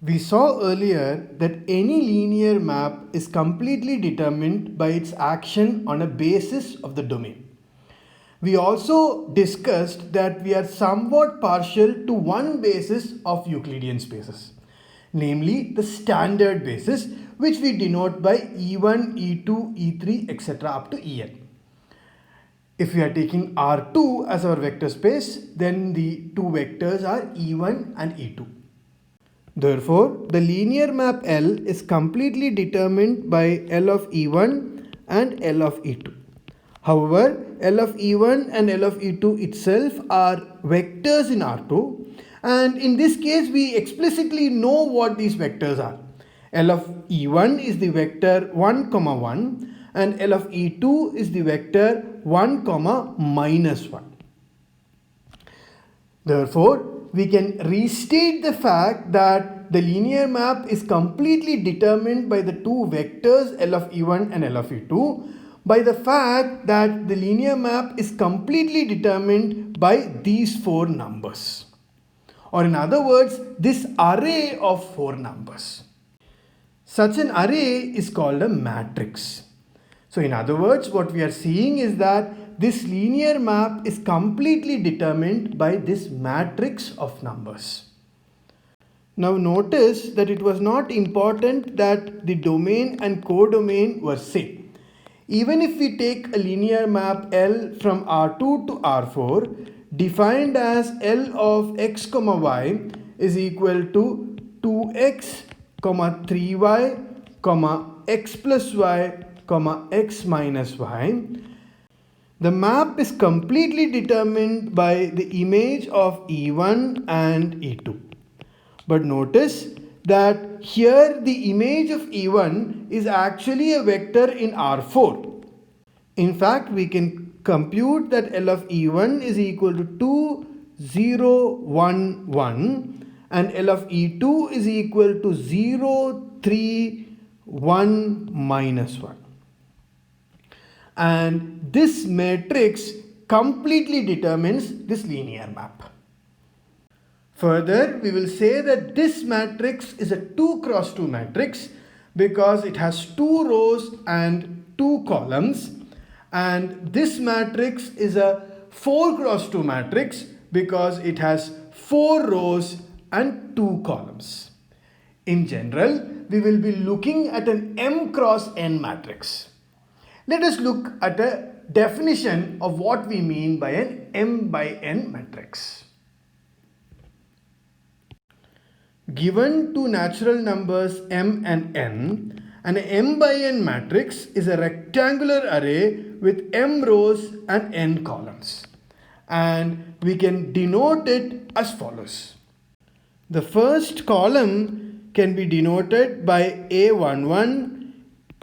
We saw earlier that any linear map is completely determined by its action on a basis of the domain. We also discussed that we are somewhat partial to one basis of Euclidean spaces, namely the standard basis, which we denote by E1, E2, E3, etc. up to En. If we are taking R2 as our vector space, then the two vectors are E1 and E2. Therefore, the linear map L is completely determined by L of E1 and L of E2. However, L of E1 and L of E2 itself are vectors in R2, and in this case we explicitly know what these vectors are. L of E1 is the vector 1, 1 and L of E2 is the vector 1, -1. Therefore, we can restate the fact that the linear map is completely determined by the two vectors L of E1 and L of E2 by the fact that the linear map is completely determined by these four numbers. Or in other words, this array of four numbers. Such an array is called a matrix. So in other words, what we are seeing is that this linear map is completely determined by this matrix of numbers. Now notice that it was not important that the domain and codomain were same. Even if we take a linear map L from R2 to R4 defined as L of x, y is equal to 2x, 3y, x plus y, x minus y. The map is completely determined by the image of E1 and E2. But notice that here the image of E1 is actually a vector in R4. In fact, we can compute that L of E1 is equal to 2, 0, 1, 1 and L of E2 is equal to 0, 3, 1, minus 1. And this matrix completely determines this linear map. Further, we will say that this matrix is a 2 cross 2 matrix because it has 2 rows and 2 columns, and this matrix is a 4 cross 2 matrix because it has 4 rows and 2 columns. In general, we will be looking at an m cross n matrix. Let us look at a definition of what we mean by an m by n matrix. Given two natural numbers m and n, an m by n matrix is a rectangular array with m rows and n columns. And we can denote it as follows. The first column can be denoted by A11,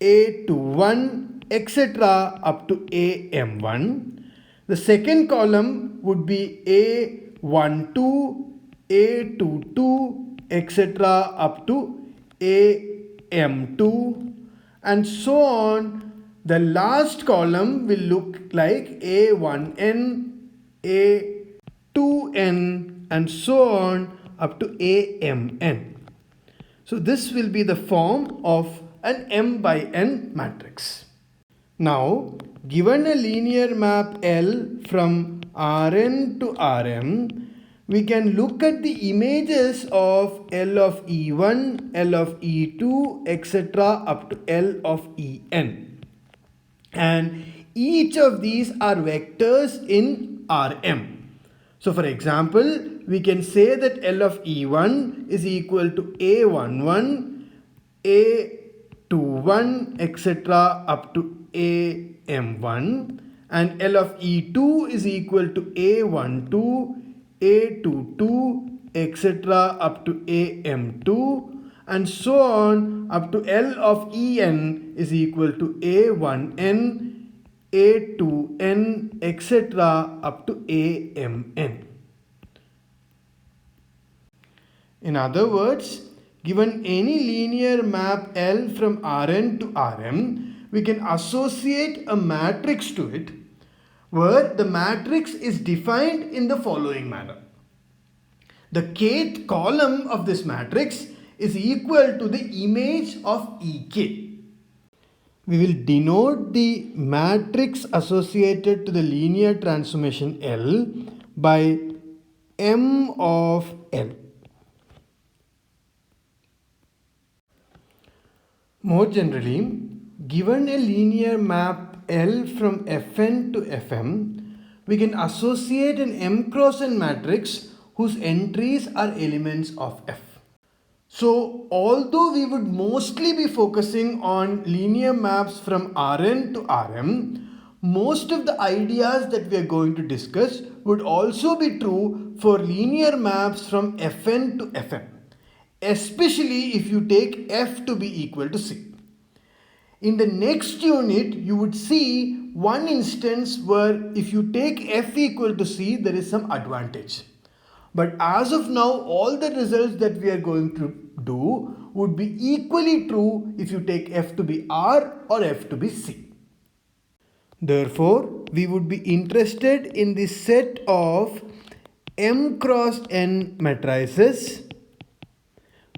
A21, etc. up to AM1. The second column would be A12, A22, etc. up to AM2, and so on. The last column will look like A1n, A2n, and so on up to AMN. So this will be the form of an m by n matrix. Now, given a linear map L from Rn to Rm, we can look at the images of L of E1, L of E2, etc. up to L of En. And each of these are vectors in Rm. So for example, we can say that L of E1 is equal to A11, A21, etc. up to AM1, and L of E2 is equal to A12, A22, etc. up to AM2, and so on up to L of En is equal to A1n, A2n, etc. up to AMN. In other words, given any linear map L from Rn to Rm, we can associate a matrix to it where the matrix is defined in the following manner. The kth column of this matrix is equal to the image of Ek. We will denote the matrix associated to the linear transformation L by M of L. More generally, given a linear map L from Fn to Fm, we can associate an M cross N matrix whose entries are elements of F. So, although we would mostly be focusing on linear maps from Rn to Rm, most of the ideas that we are going to discuss would also be true for linear maps from Fn to Fm, especially if you take F to be equal to C. In the next unit, you would see one instance where if you take F equal to C, there is some advantage. But as of now, all the results that we are going to do would be equally true if you take F to be R or F to be C. Therefore, we would be interested in the set of M cross N matrices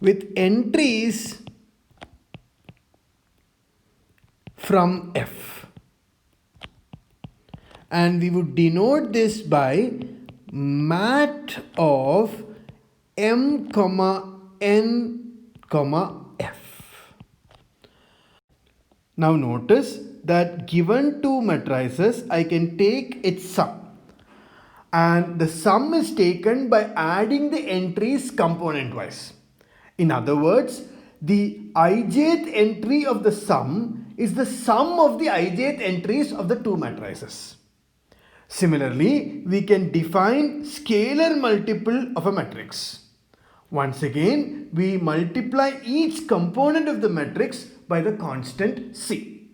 with entries from F. And we would denote this by mat of M, N, F. Now notice that given two matrices, I can take its sum. And the sum is taken by adding the entries component wise. In other words, the ijth entry of the sum is the sum of the ijth entries of the two matrices. Similarly, we can define scalar multiple of a matrix. Once again, we multiply each component of the matrix by the constant C.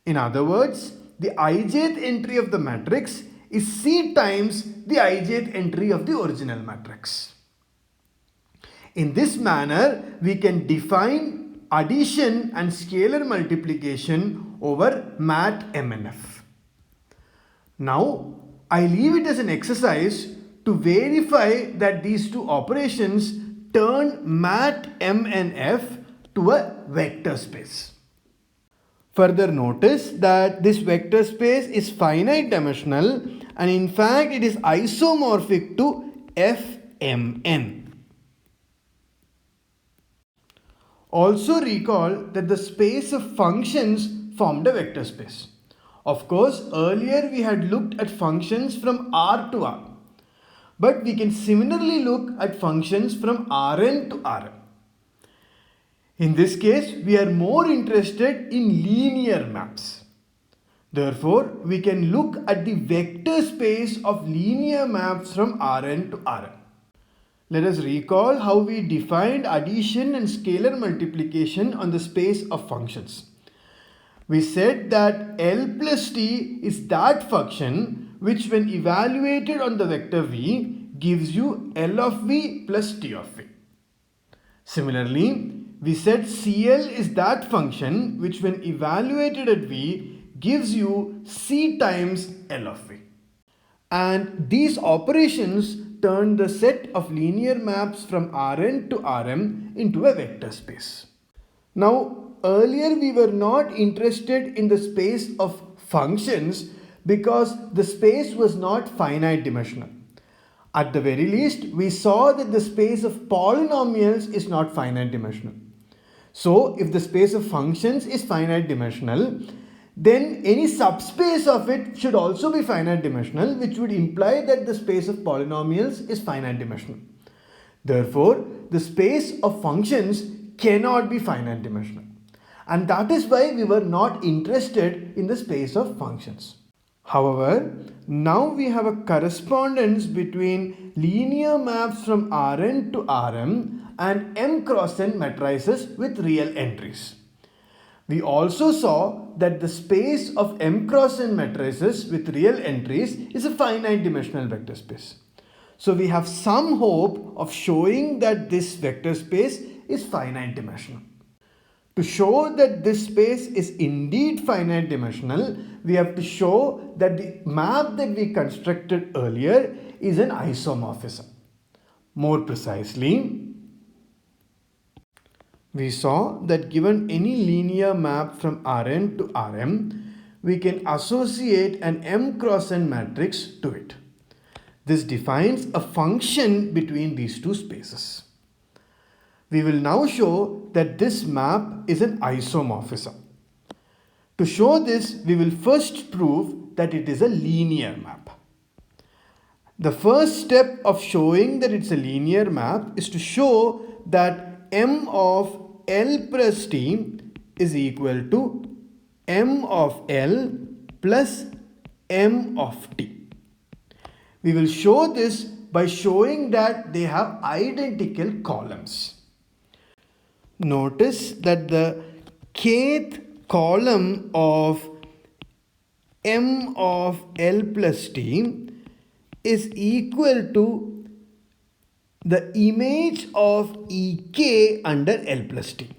In other words, the ijth entry of the matrix is C times the ijth entry of the original matrix. In this manner, we can define addition and scalar multiplication over mat M and F. Now, I leave it as an exercise to verify that these two operations turn mat M and F to a vector space. Further notice that this vector space is finite dimensional and in fact it is isomorphic to Fmn. Also recall that the space of functions formed a vector space. Of course, earlier we had looked at functions from R to R. But we can similarly look at functions from Rn to Rm. In this case, we are more interested in linear maps. Therefore, we can look at the vector space of linear maps from Rn to Rm. Let us recall how we defined addition and scalar multiplication on the space of functions. We said that L plus T is that function which when evaluated on the vector V gives you L of V plus T of V. Similarly, we said CL is that function which when evaluated at V gives you C times L of V. And these operations turn the set of linear maps from Rn to Rm into a vector space. Now, earlier we were not interested in the space of functions because the space was not finite dimensional. At the very least, we saw that the space of polynomials is not finite dimensional. So, if the space of functions is finite dimensional, then any subspace of it should also be finite dimensional, which would imply that the space of polynomials is finite dimensional. Therefore, the space of functions cannot be finite dimensional. And that is why we were not interested in the space of functions. However, now we have a correspondence between linear maps from Rn to Rm and M cross N matrices with real entries. We also saw that the space of M cross N matrices with real entries is a finite dimensional vector space. So we have some hope of showing that this vector space is finite dimensional. To show that this space is indeed finite dimensional, we have to show that the map that we constructed earlier is an isomorphism. More precisely, We saw that given any linear map from Rn to Rm, we can associate an m cross n matrix to it. This defines a function between these two spaces. We will now show that this map is an isomorphism. To show this, we will first prove that it is a linear map. The first step of showing that it's a linear map is to show that m of L plus t is equal to m of L plus m of t. We will show this by showing that they have identical columns. Notice that the kth column of m of L plus t is equal to the image of Ek under L plus t.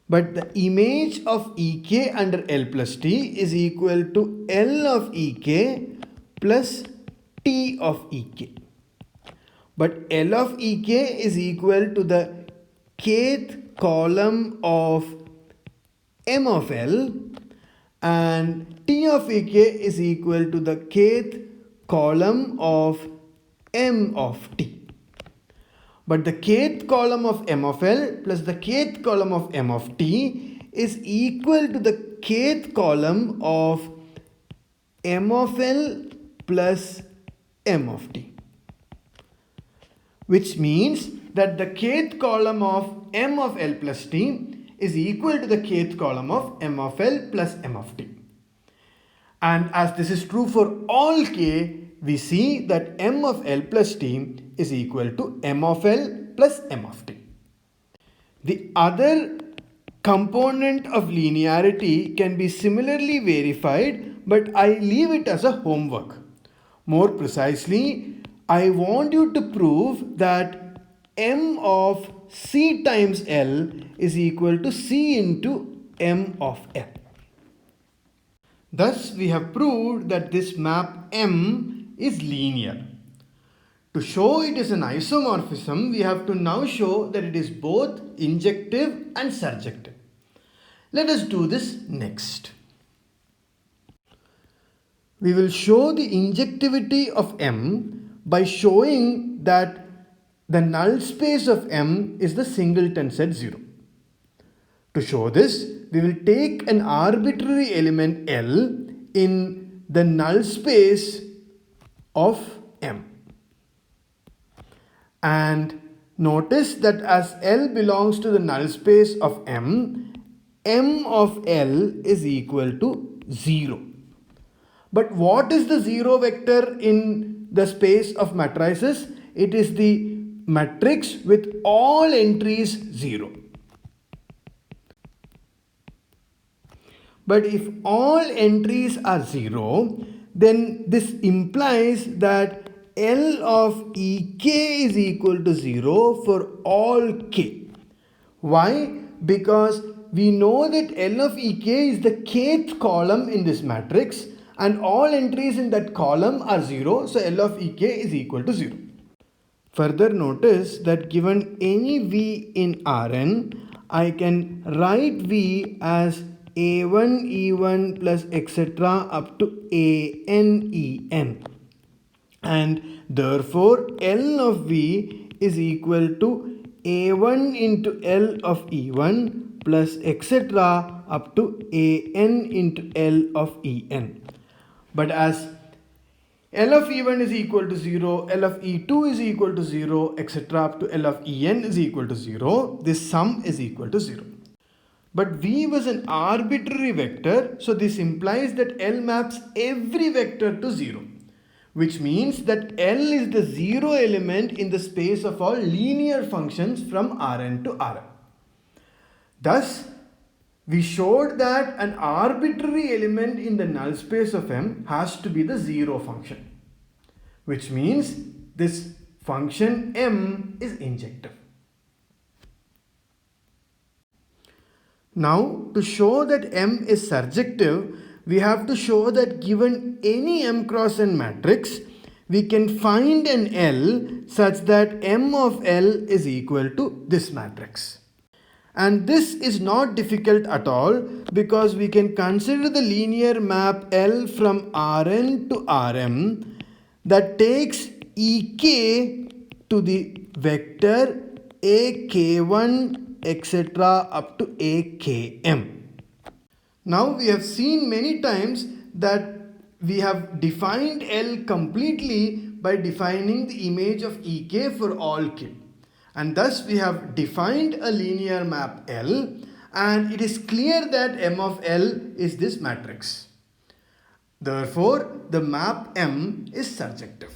But the image of Ek under L plus t is equal to L of Ek plus T of Ek. But L of Ek is equal to the kth column of m of L and T of Ek is equal to the kth column of m of t. But the kth column of m of L plus the kth column of m of t is equal to the kth column of m of L plus m of t. Which means that the kth column of m of L plus t is equal to the kth column of m of L plus m of t. And as this is true for all k, we see that m of L plus t is equal to m of L plus m of t. The other component of linearity can be similarly verified, but I leave it as a homework. More precisely, I want you to prove that m of C times L is equal to C into m of L. Thus, we have proved that this map M is linear. To show it is an isomorphism, we have to now show that it is both injective and surjective. Let us do this next. We will show the injectivity of M by showing that the null space of M is the singleton set 0. To show this, we will take an arbitrary element L in the null space of M. And notice that as L belongs to the null space of M, M of L is equal to 0. But what is the 0 vector in the space of matrices? It is the matrix with all entries 0. But if all entries are 0, then this implies that L of Ek is equal to 0 for all k. Why? Because we know that L of Ek is the kth column in this matrix and all entries in that column are 0, so L of Ek is equal to 0. Further notice that given any V in Rn, I can write V as A1, E1 plus etc. up to AN, En. And therefore, L of V is equal to A1 into L of E1 plus etc. up to AN into L of En. But as L of E1 is equal to 0, L of E2 is equal to 0, etc. up to L of En is equal to 0, this sum is equal to 0. But V was an arbitrary vector, so this implies that L maps every vector to 0, which means that L is the 0 element in the space of all linear functions from Rn to Rm. Thus, we showed that an arbitrary element in the null space of M has to be the 0 function, which means this function M is injective. Now, to show that M is surjective, we have to show that given any M cross N matrix, we can find an L such that M of L is equal to this matrix. And this is not difficult at all because we can consider the linear map L from Rn to Rm that takes Ek to the vector ak1 etc. up to akm. Now we have seen many times that we have defined L completely by defining the image of Ek for all k. And thus we have defined a linear map L, and it is clear that M of L is this matrix. Therefore, the map M is surjective.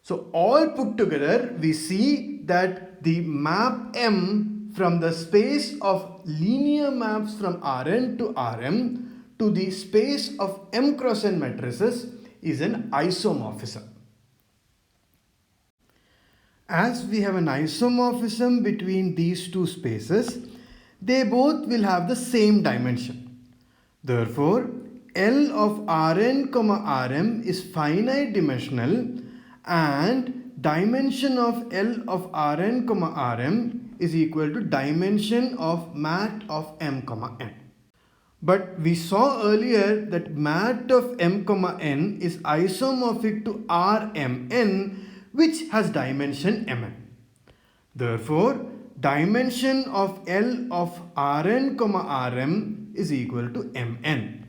So all put together, we see that the map M from the space of linear maps from Rn to Rm to the space of M cross N matrices is an isomorphism. As we have an isomorphism between these two spaces, they both will have the same dimension. Therefore, L of Rn, Rm is finite dimensional, and dimension of L of Rn, Rm is equal to dimension of mat of M, N. But we saw earlier that mat of M, N is isomorphic to Rmn, which has dimension Mn. Therefore, dimension of L of Rn, Rm is equal to Mn.